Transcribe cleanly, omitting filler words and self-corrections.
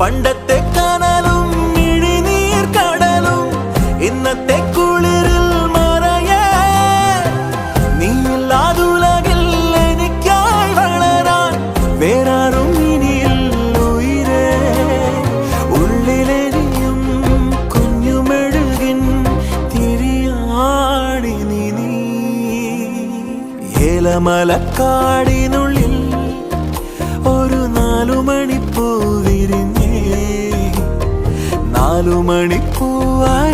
പണ്ടത്തെ കനലും ഇഴിനീർ കടലും ഇന്നത്തെ കുളിരിൽ മറയേ നീയില്ലാതുലകിൽ എനിക്കായി വളരാൻ വേറാരും ഇനിയില്ല ഉയിരേ ഉള്ളിലെരിയും കുഞ്ഞുമെഴുകിൻ തിരിയാടി നീ ഏലമലക്കാടിനുള്ളിൽ ഒരു 4 മണിപ്പൂ വിരിഞ്ഞേ 4 മണിപ്പൂവായി